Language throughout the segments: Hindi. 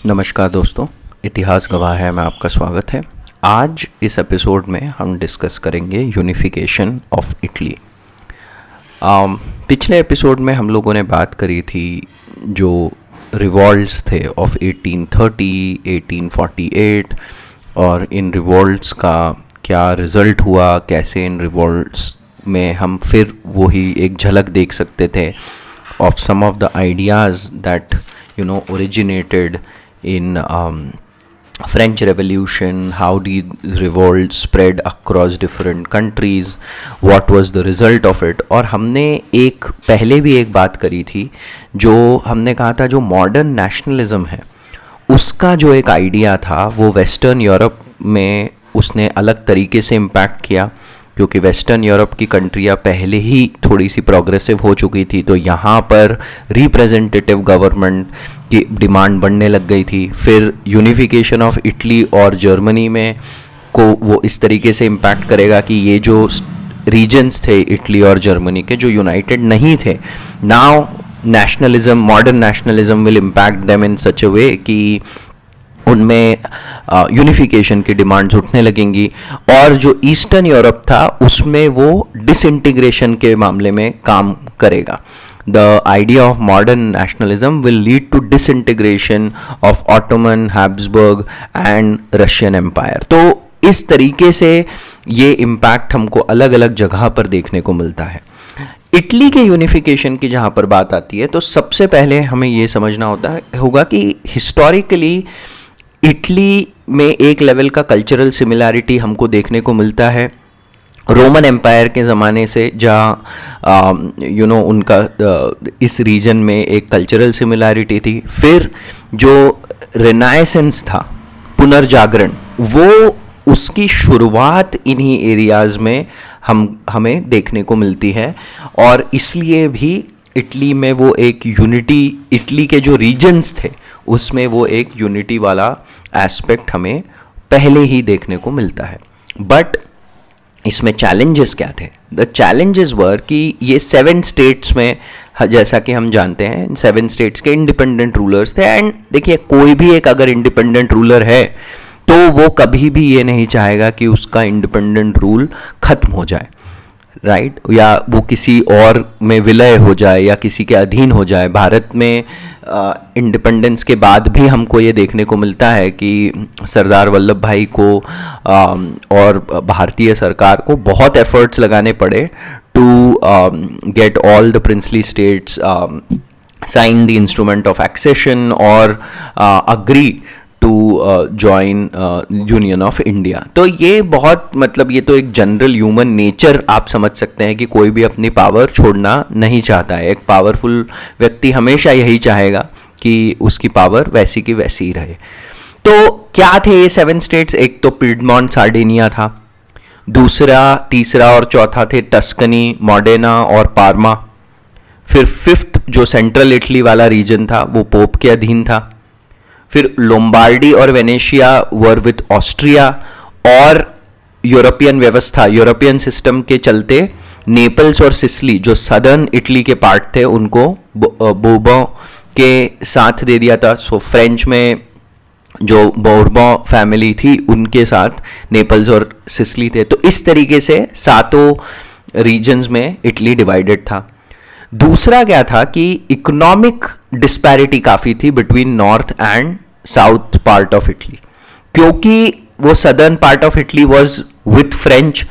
नमस्कार दोस्तों, इतिहास गवाह है में आपका स्वागत है। आज इस एपिसोड में हम डिस्कस करेंगे यूनिफिकेशन ऑफ इटली। पिछले एपिसोड में हम लोगों ने बात करी थी जो रिवॉल्ट्स थे ऑफ 1830, 1848 और इन रिवॉल्ट्स का क्या रिज़ल्ट हुआ, कैसे इन रिवॉल्ट्स में हम फिर वही एक झलक देख सकते थे of some of the ideas that originated in French Revolution. How did revolt spread across different countries? What was the result of it? और हमने पहले भी एक बात करी थी जो हमने कहा था जो मॉडर्न नेशनलिज्म है उसका जो एक आइडिया था वो वेस्टर्न यूरोप में उसने अलग तरीके से इम्पैक्ट किया, क्योंकि वेस्टर्न यूरोप की कंट्रियाँ पहले ही थोड़ी सी प्रोग्रेसिव हो चुकी थी, तो यहाँ पर रिप्रेजेंटेटिव गवर्नमेंट की डिमांड बढ़ने लग गई थी। फिर यूनिफिकेशन ऑफ इटली और जर्मनी में को वो इस तरीके से इम्पैक्ट करेगा कि ये जो रीजन्स थे इटली और जर्मनी के जो यूनाइटेड नहीं थे, now nationalism, modern nationalism will impact them in such a way कि उनमें यूनिफिकेशन की डिमांड्स उठने लगेंगी। और जो ईस्टर्न यूरोप था उसमें वो डिसइंटीग्रेशन के मामले में काम करेगा। The idea of modern nationalism will lead to disintegration of Ottoman, Habsburg and Russian empire. तो इस तरीके से ये इम्पैक्ट हमको अलग अलग जगह पर देखने को मिलता है। इटली के यूनिफिकेशन की जहाँ पर बात आती है तो सबसे पहले हमें ये समझना होगा कि हिस्टोरिकली इटली में एक लेवल का कल्चरल सिमिलैरिटी हमको देखने को मिलता है रोमन एम्पायर के ज़माने से, जहाँ उनका इस रीजन में एक कल्चरल सिमिलैरिटी थी। फिर जो रिनाइसेंस था, पुनर्जागरण, वो उसकी शुरुआत इन्हीं एरियाज़ में हमें देखने को मिलती है। और इसलिए भी इटली में वो एक यूनिटी, इटली के जो रीजन्स थे उसमें वो एक यूनिटी वाला एस्पेक्ट हमें पहले ही देखने को मिलता है। बट इसमें चैलेंजेस क्या थे? द चैलेंजेस वर कि ये 7 स्टेट्स में, जैसा कि हम जानते हैं, 7 स्टेट्स के इंडिपेंडेंट रूलर्स थे। एंड देखिए, कोई भी एक अगर इंडिपेंडेंट रूलर है तो वो कभी भी ये नहीं चाहेगा कि उसका इंडिपेंडेंट रूल खत्म हो जाए, राइट, या वो किसी और में विलय हो जाए या किसी के अधीन हो जाए। भारत में इंडिपेंडेंस के बाद भी हमको ये देखने को मिलता है कि सरदार वल्लभ भाई को और भारतीय सरकार को बहुत एफर्ट्स लगाने पड़े to get all the princely states sign the instrument of accession और agree to join union of India. तो ये बहुत, मतलब ये तो एक जनरल ह्यूमन नेचर आप समझ सकते हैं कि कोई भी अपनी पावर छोड़ना नहीं चाहता है। एक पावरफुल व्यक्ति हमेशा यही चाहेगा कि उसकी पावर वैसी की वैसी ही रहे। तो क्या थे ये 7 स्टेट्स? एक तो पिडमॉन्ट, सार्डिनिया था, दूसरा, तीसरा और चौथा थे टस्कनी, मॉडेना और पार्मा। फिर 5th जो सेंट्रल इटली वाला रीजन था वो पोप के अधीन था। फिर लोम्बार्डी और वेनेशिया वर विथ ऑस्ट्रिया, और यूरोपियन व्यवस्था, यूरोपियन सिस्टम के चलते नेपल्स और सिसिली जो सदर्न इटली के पार्ट थे उनको बोर्बों के साथ दे दिया था। सो फ्रेंच में जो बोर्बों फैमिली थी उनके साथ नेपल्स और सिसिली थे। तो इस तरीके से 7 रीजन्स में इटली डिवाइडेड था। दूसरा क्या था कि इकोनॉमिक डिस्पैरिटी काफ़ी थी between north and south part of Italy, क्योंकि वो southern part of Italy was with French,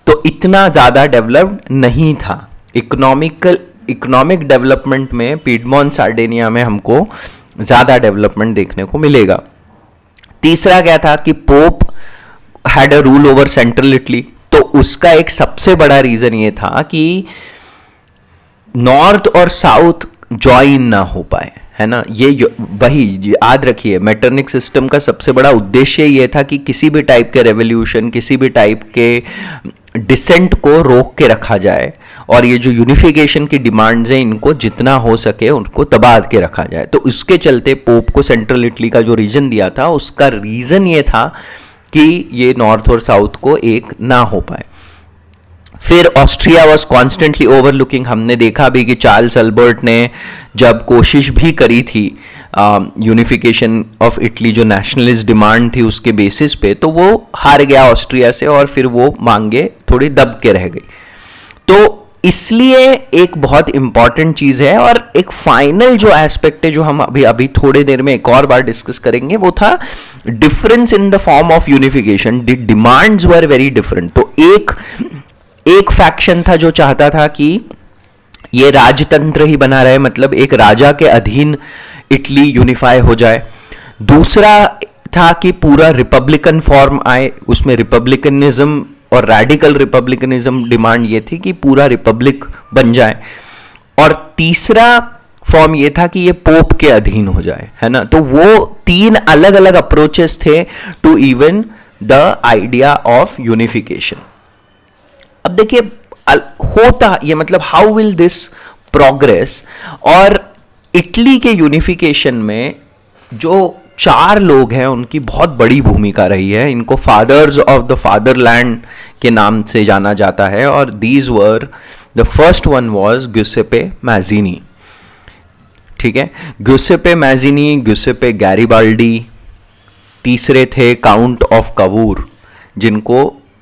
तो इतना ज़्यादा डेवलप्ड नहीं था। इकोनॉमिक डेवलपमेंट में पिडमॉन्ट, सार्डिनिया में हमको ज़्यादा डेवलपमेंट देखने को मिलेगा। तीसरा क्या था कि pope had a rule over central Italy, तो उसका एक सबसे बड़ा रीज़न ये था कि नॉर्थ और साउथ ज्वाइन ना हो पाए, है ना। ये वही याद रखिए, मेटरनिक सिस्टम का सबसे बड़ा उद्देश्य ये था कि किसी भी टाइप के रेवोल्यूशन, किसी भी टाइप के डिसेंट को रोक के रखा जाए, और ये जो यूनिफिकेशन की डिमांड्स हैं इनको जितना हो सके उनको दबा के रखा जाए। तो उसके चलते पोप को सेंट्रल इटली का जो रीजन दिया था उसका रीज़न ये था कि ये नॉर्थ और साउथ को एक ना हो पाए। फिर ऑस्ट्रिया वॉज कॉन्स्टेंटली ओवरलुकिंग। हमने देखा भी कि चार्ल्स अल्बर्ट ने जब कोशिश भी करी थी यूनिफिकेशन ऑफ इटली जो नेशनलिस्ट डिमांड थी उसके बेसिस पे, तो वो हार गया ऑस्ट्रिया से और फिर वो मांगे थोड़ी दब के रह गई। तो इसलिए एक बहुत इंपॉर्टेंट चीज है, और एक फाइनल जो एस्पेक्ट है जो हम अभी थोड़े देर में एक और बार डिस्कस करेंगे, वो था difference in the form of unification. The demands were very different. तो एक फैक्शन था जो चाहता था कि ये राजतंत्र ही बना रहे, मतलब एक राजा के अधीन इटली यूनिफाई हो जाए। दूसरा था कि पूरा रिपब्लिकन फॉर्म आए, उसमें रिपब्लिकनिज्म और रैडिकल रिपब्लिकनिज्म डिमांड ये थी कि पूरा रिपब्लिक बन जाए। और तीसरा फॉर्म ये था कि ये पोप के अधीन हो जाए, है ना। तो वो तीन अलग अलग अप्रोचेस थे to even the idea of unification. अब देखिए होता ये, मतलब हाउ विल दिस प्रोग्रेस। और इटली के यूनिफिकेशन में जो 4 लोग हैं उनकी बहुत बड़ी भूमिका रही है। इनको फादर्स ऑफ द फादरलैंड के नाम से जाना जाता है, और these were, the first one was Giuseppe Mazzini, ठीक है, ग्युसेपे मैज़िनी, ग्युसेपे गैरिबाल्डी। तीसरे थे काउंट ऑफ कवूर,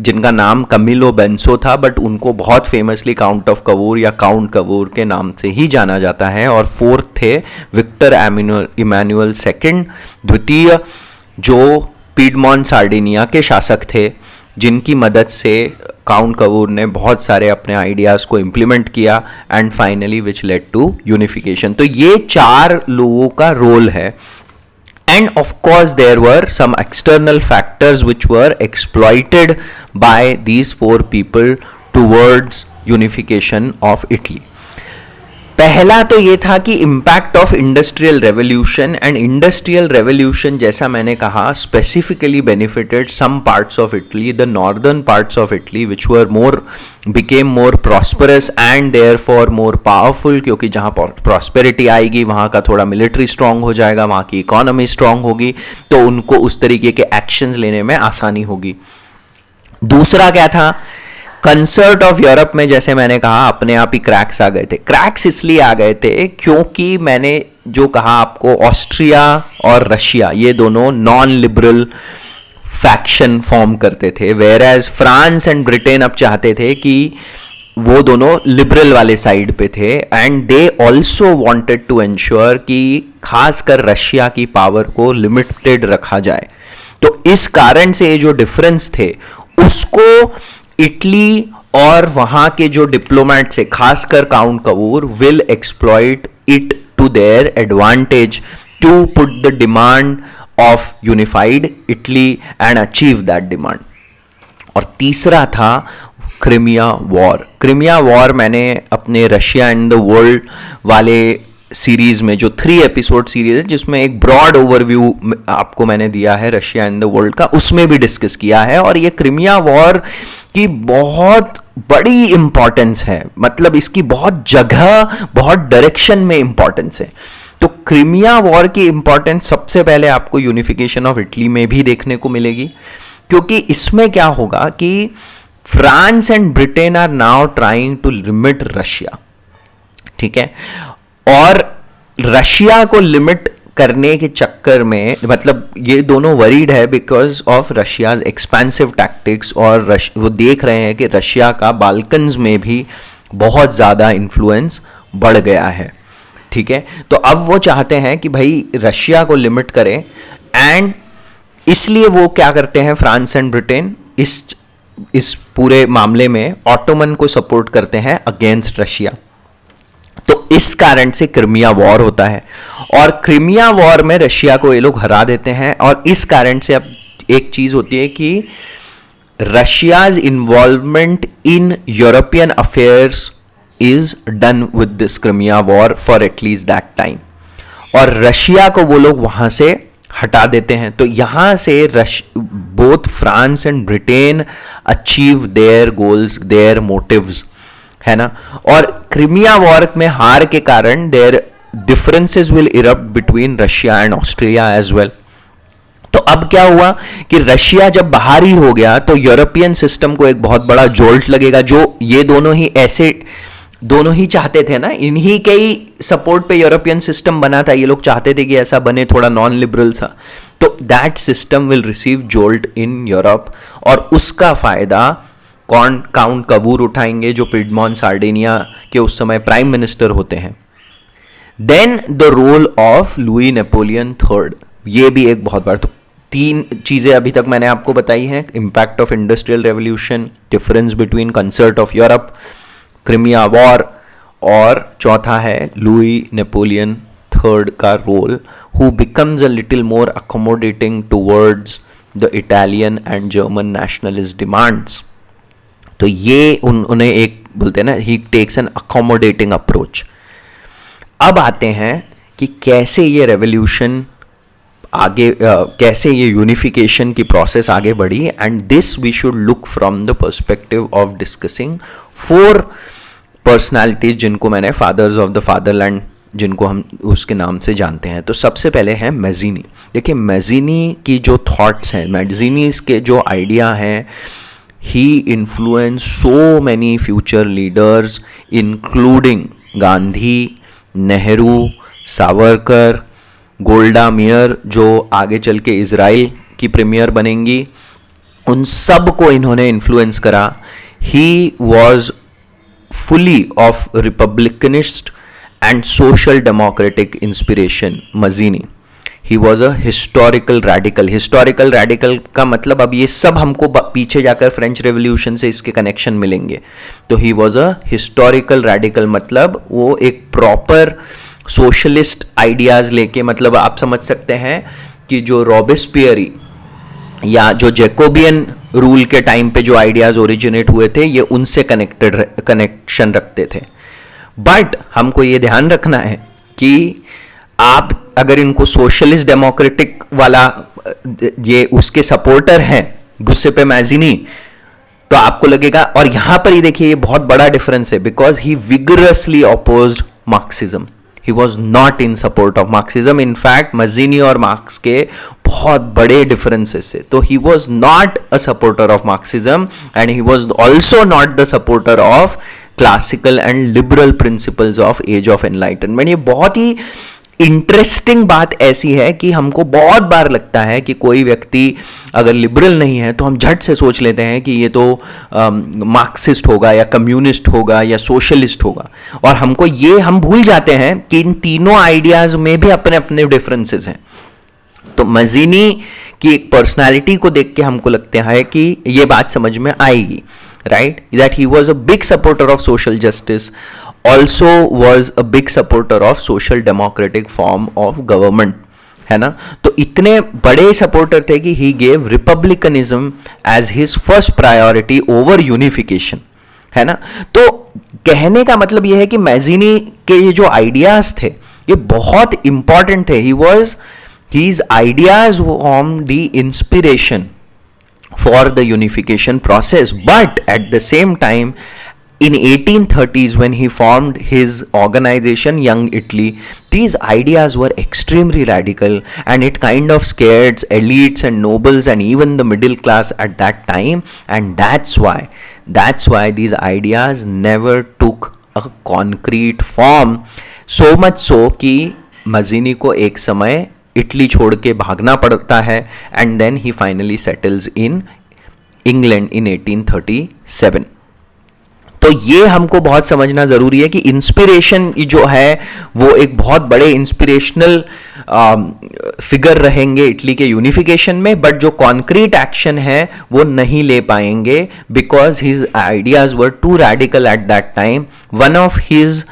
जिनका नाम कमिलो बेंसो था, बट उनको बहुत फेमसली काउंट ऑफ कवूर या काउंट कवूर के नाम से ही जाना जाता है। और फोर्थ थे विक्टर इमैनुअल सेकंड, द्वितीय, जो पीडमॉन्ट सार्डिनिया के शासक थे, जिनकी मदद से काउंट कवूर ने बहुत सारे अपने आइडियाज़ को इम्प्लीमेंट किया, and finally which led to unification. तो ये 4 लोगों का रोल है। And of course there were some external factors which were exploited by these 4 people towards unification of Italy. पहला तो ये था कि impact of industrial revolution, and industrial revolution जैसा मैंने कहा specifically benefited some parts of Italy, the northern parts of Italy which were became more prosperous and therefore more powerful, क्योंकि जहाँ प्रॉस्पेरिटी आएगी वहाँ का थोड़ा मिलिट्री स्ट्रांग हो जाएगा, वहाँ की इकोनॉमी स्ट्रांग होगी, तो उनको उस तरीके के एक्शंस लेने में आसानी होगी। दूसरा क्या था, कंसर्ट ऑफ यूरोप में जैसे मैंने कहा अपने आप ही क्रैक्स आ गए थे। क्रैक्स इसलिए आ गए थे क्योंकि मैंने जो कहा आपको, ऑस्ट्रिया और रशिया ये दोनों नॉन लिबरल फैक्शन फॉर्म करते थे, whereas France and Britain अब चाहते थे कि वो दोनों लिबरल वाले साइड पे थे, and they also wanted to ensure कि खासकर रशिया की पावर को लिमिटेड रखा जाए। तो इस कारण से ये जो डिफरेंस थे उसको इटली और वहां के जो डिप्लोमेट से, खासकर Count Cavour, will exploit it to their advantage to put the demand of unified Italy and achieve that demand. और तीसरा था क्रिमिया वॉर। क्रिमिया वॉर मैंने अपने रशिया एंड द वर्ल्ड वाले सीरीज में, जो 3 एपिसोड सीरीज है जिसमें एक ब्रॉड ओवरव्यू आपको मैंने दिया है रशिया एंड द वर्ल्ड का, उसमें भी डिस्कस किया है। और ये क्रिमिया वॉर की बहुत बड़ी इंपॉर्टेंस है, मतलब इसकी बहुत जगह, बहुत डायरेक्शन में इंपॉर्टेंस है। तो क्रिमिया वॉर की इंपॉर्टेंस सबसे पहले आपको यूनिफिकेशन ऑफ इटली में भी देखने को मिलेगी, क्योंकि इसमें क्या होगा कि France and Britain are now trying to limit Russia, ठीक है, और रशिया को लिमिट करने के चक्कर में, मतलब ये दोनों वरीड है because of Russia's expensive tactics, और वो देख रहे हैं कि रशिया का बाल्कन्स में भी बहुत ज़्यादा इन्फ्लुएंस बढ़ गया है, ठीक है। तो अब वो चाहते हैं कि भाई रशिया को लिमिट करें, एंड इसलिए वो क्या करते हैं, फ्रांस एंड ब्रिटेन इस पूरे मामले में ऑटोमन को सपोर्ट करते हैं अगेंस्ट रशिया। तो इस कारण से क्रिमिया वॉर होता है, और क्रिमिया वॉर में रशिया को ये लोग हरा देते हैं। और इस कारण से अब एक चीज होती है कि Russia's involvement in European affairs is done with this Crimea war for at least that time, और रशिया को वो लोग वहां से हटा देते हैं। तो यहां से both France and Britain achieve their goals, their motives, है ना। और क्रिमिया वॉर में हार के कारण their differences will erupt between Russia and Austria as well. तो अब क्या हुआ कि रशिया जब बाहरी हो गया तो यूरोपियन सिस्टम को एक बहुत बड़ा जोल्ट लगेगा, जो ये दोनों ही ऐसे दोनों ही चाहते थे ना, इन्हीं के ही सपोर्ट पे यूरोपियन सिस्टम बना था, ये लोग चाहते थे कि ऐसा बने, थोड़ा नॉन लिबरल सा। तो that system will receive jolt in Europe, और उसका फायदा कौन, काउंट कवूर उठाएंगे जो पिडमॉन सार्डिनिया के उस समय प्राइम मिनिस्टर होते हैं। Then the role of Louis Napoleon third, ये भी एक बहुत बड़ा। तो तीन चीजें अभी तक मैंने आपको बताई हैं, impact of industrial revolution, difference between concert of Europe, Crimea war, और चौथा है लुई नेपोलियन थर्ड का role, who becomes a little more accommodating towards the Italian and German nationalist demands. तो ये उन्हें एक बोलते हैं ना, he takes an accommodating approach. अब आते हैं कि कैसे ये रेवोल्यूशन आगे, कैसे ये यूनिफिकेशन की प्रोसेस आगे बढ़ी, and this we should look from the perspective of discussing 4 personalities जिनको मैंने फादर्स ऑफ द फादरलैंड, जिनको हम उसके नाम से जानते हैं। तो सबसे पहले है मैज़ीनी। देखिए मैज़ीनी की जो थॉट्स हैं, मैज़ीनी के जो आइडिया हैं, he influence so many future leaders including Gandhi, Nehru, Savarkar, Golda Meir जो आगे चल के इजराइल की प्रीमियर बनेंगी, उन सब को इन्होंने इन्फ्लुएंस करा। He was fully of republicanist and social democratic inspiration Mazzini. He was a historical radical. Historical radical का मतलब, अब ये सब हमको पीछे जाकर फ्रेंच रेवोल्यूशन से इसके कनेक्शन मिलेंगे। तो he was a historical radical, मतलब वो एक प्रॉपर सोशलिस्ट आइडियाज लेके, मतलब आप समझ सकते हैं कि जो रॉबेस्पियरी या जो जैकोबियन रूल के टाइम पे जो आइडियाज ओरिजिनेट हुए थे, ये उनसे कनेक्शन रखते थे। बट हमको ये ध्यान रखना है कि आप अगर इनको सोशलिस्ट डेमोक्रेटिक वाला ये उसके सपोर्टर हैं गुस्सेपे मैज़ीनी, तो आपको लगेगा, और यहां पर ही देखिए ये बहुत बड़ा डिफरेंस है, because he vigorously opposed Marxism. He was not in support of Marxism. In fact Mazzini और मार्क्स के बहुत बड़े डिफरेंसेस है। तो he was not a supporter of Marxism and he was also not the supporter of classical and liberal principles of age of enlightenment. ये बहुत ही इंटरेस्टिंग बात ऐसी है कि हमको बहुत बार लगता है कि कोई व्यक्ति अगर लिबरल नहीं है तो हम झट से सोच लेते हैं कि ये तो मार्क्सिस्ट होगा या कम्युनिस्ट होगा या सोशलिस्ट होगा, और हमको ये हम भूल जाते हैं कि इन तीनों आइडियाज में भी अपने अपने डिफरेंसेस हैं। तो मज़ीनी की एक पर्सनालिटी को देख के हमको लगता है कि ये बात समझ में आएगी, right, that he was a big supporter of social justice, also was a big supporter of social democratic form of government, है ना। तो इतने बड़े सपोर्टर थे कि he gave republicanism as his first priority over unification, है ना। तो कहने का मतलब यह है कि मैज़ीनी के ये जो आइडियाज थे ये बहुत इंपॉर्टेंट थे। his ideas formed the inspiration for the unification process, but at the same time in 1830s when he formed his organization Young Italy, these ideas were extremely radical and it kind of scared elites and nobles and even the middle class at that time, and that's why these ideas never took a concrete form, so much so कि मज़ीनी को एक समय इटली छोड़ के भागना पड़ता है and then he finally settles in England in 1837। तो ये हमको बहुत समझना ज़रूरी है कि इंस्पिरेशन जो है वो एक बहुत बड़े इंस्पिरेशनल फिगर रहेंगे इटली के यूनिफिकेशन में, बट जो कॉन्क्रीट एक्शन है वो नहीं ले पाएंगे because his ideas were too radical at that time. One of his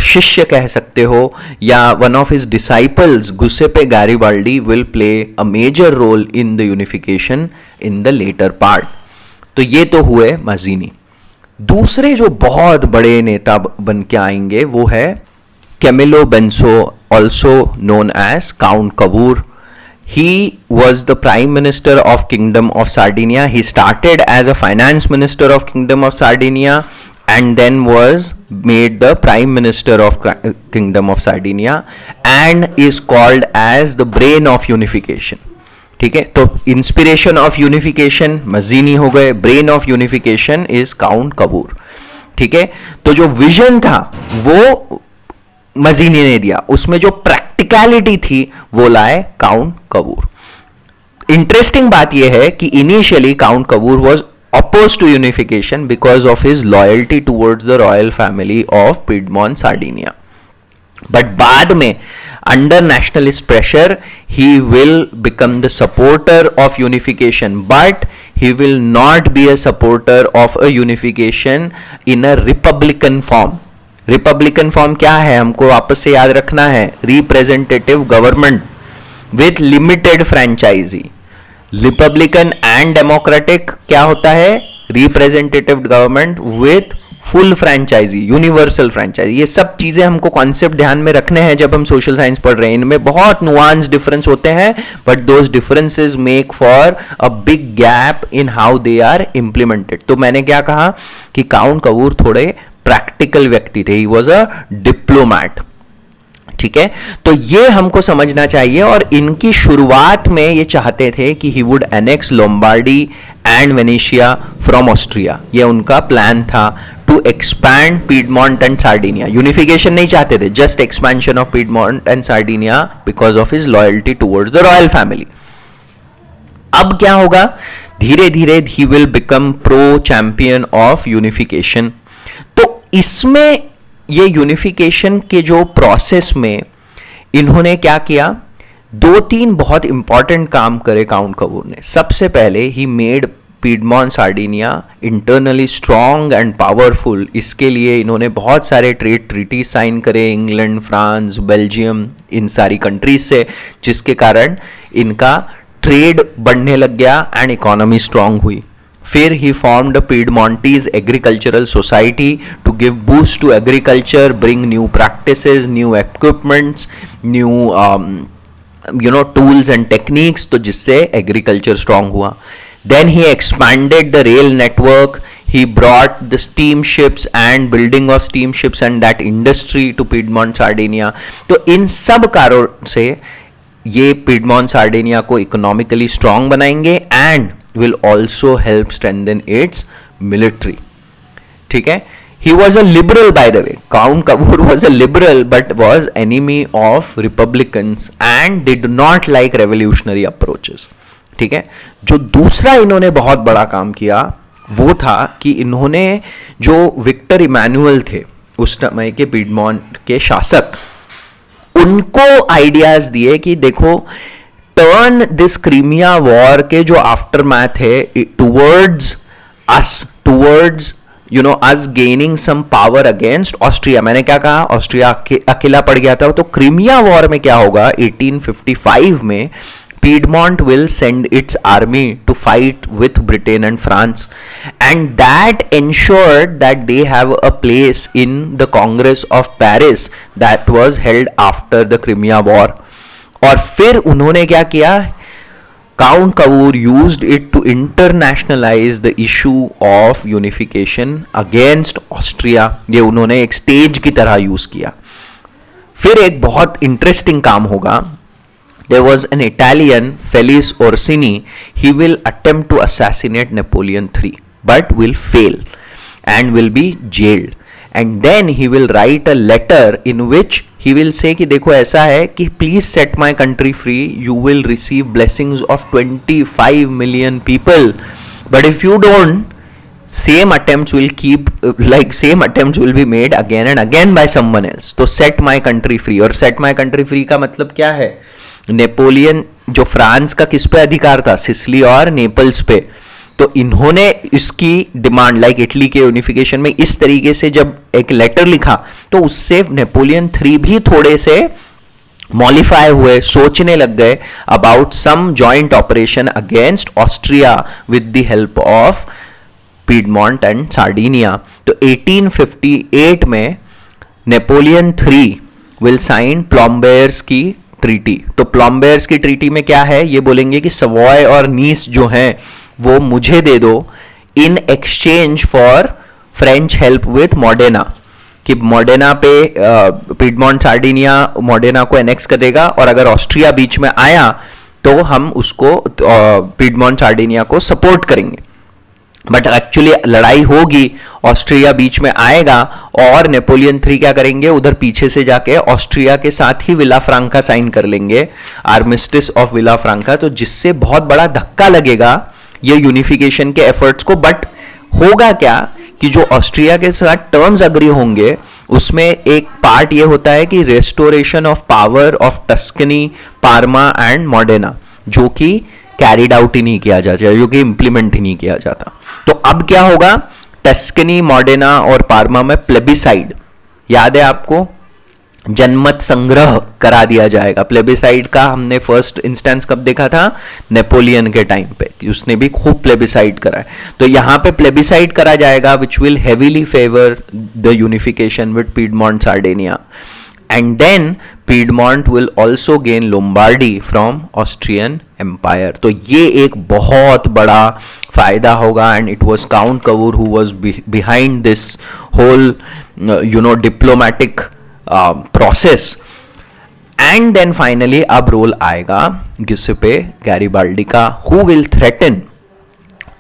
शिष्य कह सकते हो या one of his disciples Giuseppe Garibaldi will play a major role in the unification in the latter part. तो ये तो हुए मज़ीनी। दूसरे जो बहुत बड़े नेता बन के आएंगे वो है Camillo Benso, also known as Count Cavour. He was the Prime Minister of Kingdom of Sardinia. He started as a Finance Minister of Kingdom of Sardinia and then was made the Prime Minister of Kingdom of Sardinia and is called as the brain of unification. ठीक है, तो इंस्पिरेशन ऑफ यूनिफिकेशन मज़ीनी हो गए, brain of unification is Count Cavour. ठीक है, तो जो विजन था वो मजीनी ने दिया, उसमें जो प्रैक्टिकलिटी थी वो लाए काउंट कवूर। इंटरेस्टिंग बात यह है कि initially Count Cavour was opposed to unification because of his loyalty towards the royal family of Piedmont Sardinia. But बाद में under nationalist pressure he will become the supporter of unification, but he will not be a supporter of a unification in a republican form. Republican form क्या है, हमको वापस से याद रखना है, representative government with limited franchisee. Republican and democratic क्या होता है, representative government with full franchisee, universal franchisee. ये सब चीजें हमको कॉन्सेप्ट ध्यान में रखने हैं जब हम सोशल साइंस पढ़ रहे हैं। इनमें बहुत नुआंस डिफरेंस होते हैं, but those differences make for a big gap in how they are implemented. तो मैंने क्या कहा कि काउंट कवूर थोड़े प्रैक्टिकल व्यक्ति थे, ही वॉज अ डिप्लोमैट, ठीक है। तो ये हमको समझना चाहिए, और इनकी शुरुआत में ये चाहते थे कि he would annex Lombardy and Venetia from Austria. ये उनका प्लान था to expand Piedmont and Sardinia. Unification नहीं चाहते थे, just expansion of Piedmont and Sardinia because of his loyalty towards the royal family. अब क्या होगा, धीरे धीरे he will become pro champion of unification. तो इसमें ये यूनिफिकेशन के जो प्रोसेस में इन्होंने क्या किया, दो तीन बहुत इंपॉर्टेंट काम करे काउंट कवूर ने। सबसे पहले he made piedmont Sardinia internally strong and powerful. इसके लिए इन्होंने बहुत सारे ट्रेड ट्रीटी साइन करे इंग्लैंड, फ्रांस, बेल्जियम, इन सारी कंट्रीज से, जिसके कारण इनका ट्रेड बढ़ने लग गया एंड इकोनॉमी स्ट्रांग हुई। फिर he formed Piedmontese agricultural society to give boost to agriculture, bring new practices, new equipments, new tools and techniques, तो जिससे एग्रीकल्चर स्ट्रांग हुआ। Then he expanded the rail network, he brought the steamships and building of steamships and that industry to Piedmont Sardinia। तो इन सब कारणों से ये Piedmont Sardinia को इकोनॉमिकली स्ट्रांग बनाएंगे and will also help strengthen its military, ठीक है। He was a liberal, by the way. Count Cavour was a liberal but was enemy of republicans and did not like revolutionary approaches, ठीक है। जो दूसरा इन्होंने बहुत बड़ा काम किया वो था कि इन्होंने जो विक्टर इमैनुअल थे उस समय के पीडमोंट के शासक, उनको आइडियाज दिए कि देखो टर्न दिस क्रीमिया वॉर के जो आफ्टर मैथ है towards us gaining some power against Austria. मैंने क्या कहा, ऑस्ट्रिया अकेला पड़ गया था। तो क्रीमिया वॉर में क्या होगा, 1855 में Piedmont will send its army to fight with Britain and France, and that ensured that they have a place in the Congress of Paris that was held after the Crimea War। और फिर उन्होंने क्या किया, Count Cavour used it to internationalise the issue of unification against Austria. ये उन्होंने एक स्टेज की तरह यूज किया। फिर एक बहुत इंटरेस्टिंग काम होगा, there was an Italian, Felice Orsini. He will attempt to assassinate Napoleon III but will fail and will be jailed, and then he will write a letter in which he will say कि देखो ऐसा है कि please set my country free, you will receive blessings of 25 million people, but if you don't, same attempts will be made again and again by someone else, तो set my country free। और set my country free का मतलब क्या है, नेपोलियन जो फ्रांस का किस पे अधिकार था, सिसिली और नेपल्स पे, तो इन्होंने इसकी डिमांड लाइक इटली के यूनिफिकेशन में इस तरीके से जब एक लेटर लिखा तो उससे नेपोलियन 3 भी थोड़े से मॉडिफाई हुए, सोचने लग गए about some joint operation against Austria with the help of Piedmont and Sardinia. तो 1858 में नेपोलियन 3 विल साइन प्लॉम्बेयर्स की ट्रीटी। तो प्लॉम्बेयर्स की ट्रीटी में क्या है, ये बोलेंगे कि सवॉय और नीस जो हैं वो मुझे दे दो in exchange for French help with Modena, कि मॉडेना पे पीडमोंट सार्डिनिया मॉडेना को एनेक्स करेगा और अगर ऑस्ट्रिया बीच में आया तो हम उसको पीडमोंट सार्डिनिया को सपोर्ट करेंगे। बट एक्चुअली लड़ाई होगी, ऑस्ट्रिया बीच में आएगा और नेपोलियन थ्री क्या करेंगे, उधर पीछे से जाके ऑस्ट्रिया के साथ ही विला फ्रांका साइन कर लेंगे, आर्मिस्टिस ऑफ विला फ्रांका, तो जिससे बहुत बड़ा धक्का लगेगा ये यूनिफिकेशन के एफर्ट्स को। बट होगा क्या कि जो ऑस्ट्रिया के साथ टर्म्स अग्री होंगे उसमें एक पार्ट ये होता है कि restoration of power of Tuscany, Parma and Modena, जो कि कैरिड आउट ही नहीं किया जाता, जो कि इंप्लीमेंट ही नहीं किया जाता। तो अब क्या होगा, टस्कनी, मॉडेना और पार्मा में प्लेबिसाइड, याद है आपको, जनमत संग्रह करा दिया जाएगा। प्लेबिसाइड का हमने फर्स्ट इंस्टेंस कब देखा था, नेपोलियन के टाइम पे, कि उसने भी खूब प्लेबिसाइड करा है। तो यहां पे प्लेबिसाइड करा जाएगा which will heavily favour the unification with Piedmont Sardinia, and then Piedmont will also gain Lombardy from Austrian empire. तो ये एक बहुत बड़ा फायदा होगा, and it was Count Cavour who was behind this whole diplomatic process. And then finally अब रोल आएगा गिउसेppe गैरिबाल्डी का, who will threaten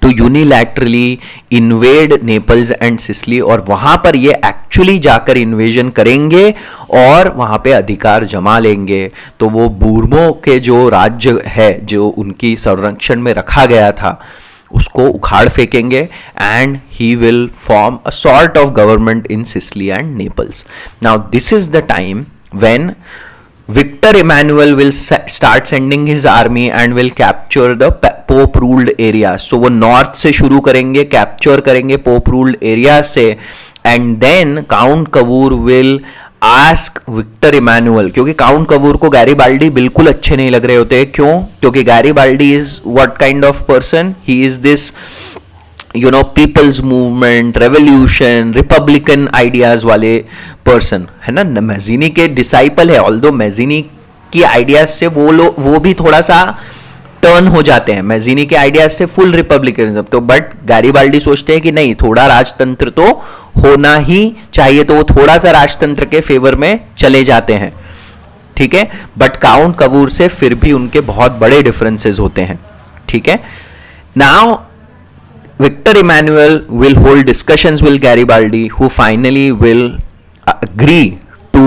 to unilaterally invade Naples and Sicily, और वहां पर ये एक्चुअली जाकर इन्वेजन करेंगे और वहां पे अधिकार जमा लेंगे। तो वो बूर्मो के जो राज्य है जो उनकी संरक्षण में रखा गया था उसको उखाड़ फेंकेंगे, and he will form a sort of government in Sicily and Naples. Now this is the time when Victor Emmanuel will start sending his army and will capture the Pope ruled areas. So वो नॉर्थ से शुरू करेंगे, कैप्चर करेंगे पोप रूल्ड एरिया से, and then Count Cavour will ask Victor Emmanuel, क्योंकि काउंट कवूर को गैरिबाल्डी बिल्कुल अच्छे नहीं लग रहे होते। क्यों? क्योंकि Garibaldi is what kind of person, he is this people's movement, revolution, Republican ideas वाले पर्सन है ना, मैजिनी के डिसाइपल है। ऑल्दो मैजिनी की आइडियाज से वो भी थोड़ा सा टर्न हो जाते हैं, मैजिनी के आइडियाज से फुल रिपब्लिकनिज्म, तो बट गैरिबाल्डी सोचते हैं कि नहीं, थोड़ा राजतंत्र तो होना ही चाहिए, तो वो थोड़ा सा राजतंत्र के फेवर में चले जाते हैं, ठीक है। बट काउंट कवूर से फिर भी उनके बहुत बड़े डिफरेंसेस होते हैं, ठीक है। Now Victor Emmanuel will hold discussions with Garibaldi, who finally will agree to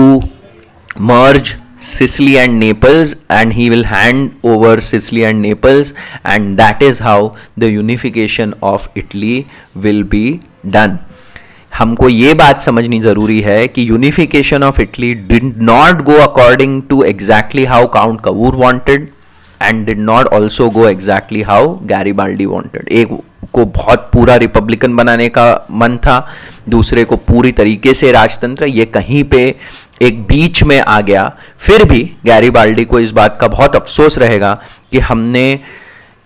merge Sicily and Naples, and he will hand over Sicily and Naples, and that is how the unification of Italy will be done. हमको ये बात समझनी जरूरी है कि unification of Italy did not go according to exactly how Count Cavour wanted, and did not also go exactly how Garibaldi wanted. एक को बहुत पूरा रिपब्लिकन बनाने का मन था, दूसरे को पूरी तरीके से राजतंत्र, ये कहीं पे एक बीच में आ गया। फिर भी गैरिबाल्डी को इस बात का बहुत अफसोस रहेगा कि हमने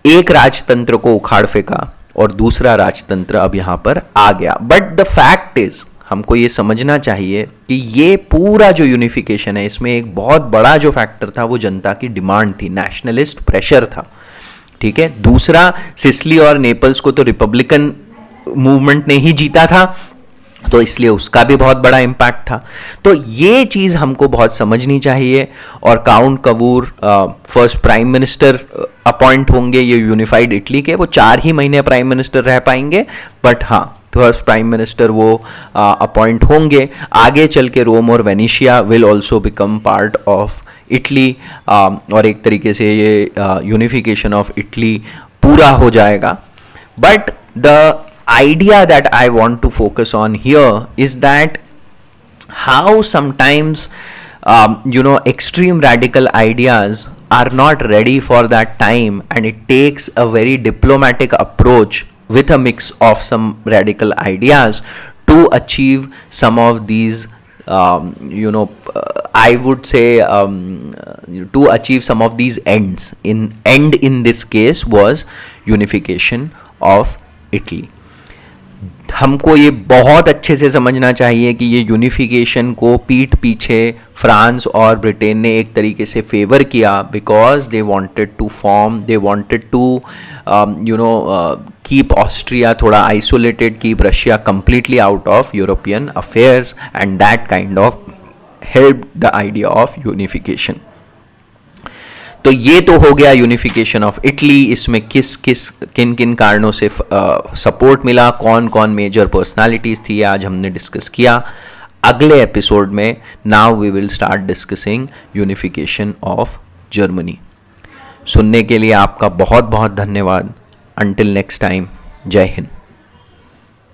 एक राजतंत्र को उखाड़ फेंका और दूसरा राजतंत्र अब यहां पर आ गया। बट द फैक्ट इज, हमको ये समझना चाहिए कि ये पूरा जो यूनिफिकेशन है इसमें एक बहुत बड़ा जो फैक्टर था वो जनता की डिमांड थी, नेशनलिस्ट प्रेशर था, ठीक है। दूसरा, सिसिली और नेपल्स को तो रिपब्लिकन मूवमेंट ने ही जीता था, तो इसलिए उसका भी बहुत बड़ा इंपैक्ट था। तो ये चीज हमको बहुत समझनी चाहिए। और Count Cavour first prime minister appoint होंगे ये यूनिफाइड इटली के, वो 4 ही महीने प्राइम मिनिस्टर रह पाएंगे, बट हाँ फर्स्ट प्राइम मिनिस्टर वो अपॉइंट होंगे। आगे चल के रोम और Venetia will also become part of Italy, और एक तरीके से ये यूनिफिकेशन ऑफ इटली पूरा हो जाएगा। But the idea that I want to focus on here is that how sometimes extreme radical ideas are not ready for that time, and it takes a very diplomatic approach with a mix of some radical ideas to achieve some of these I would say to achieve some of these ends. End in this case was unification of Italy. हमको ये बहुत अच्छे से समझना चाहिए कि ये यूनिफिकेशन को पीठ पीछे फ्रांस और ब्रिटेन ने एक तरीके से फेवर किया, because they wanted to keep Austria थोड़ा isolated, keep Russia completely out of European affairs, and that kind of help the idea of unification. तो ये तो हो गया यूनिफिकेशन ऑफ इटली, इसमें किन किन कारणों से सपोर्ट मिला, कौन कौन मेजर पर्सनालिटीज थी, आज हमने डिस्कस किया. अगले एपिसोड में now we will start discussing unification of Germany. सुनने के लिए आपका बहुत बहुत धन्यवाद. अंटिल नेक्स्ट टाइम, जय हिंद.